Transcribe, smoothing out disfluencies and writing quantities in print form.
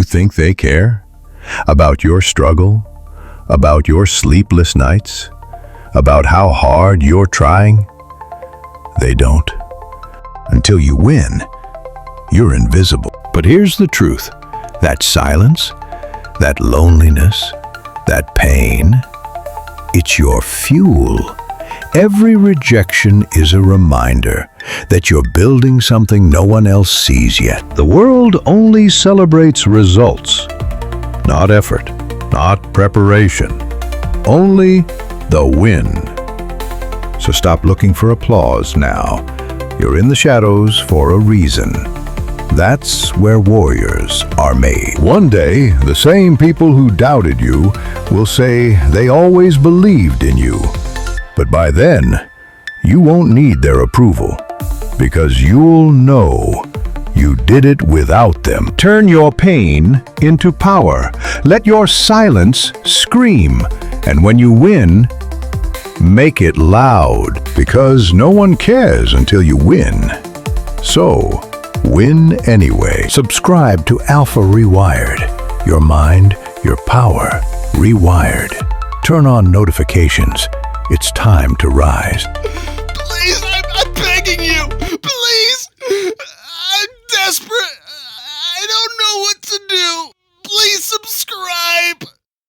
you think they care? About your struggle? About your sleepless nights? About how hard you're trying? They don't. Until you win, you're invisible. But here's the truth. That silence, that loneliness, that pain, it's your fuel. Every rejection is a reminder that you're building something no one else sees yet. The world only celebrates results, not effort, not preparation, only the win. So stop looking for applause now. You're in the shadows for a reason. That's where warriors are made. One day, the same people who doubted you will say they always believed in you. But by then, you won't need their approval, because you'll know you did it without them. Turn your pain into power. Let your silence scream. And when you win, make it loud, because no one cares until you win. So, win anyway. Subscribe to Alpha Rewired. Your mind, your power, rewired. Turn on notifications. It's time to rise.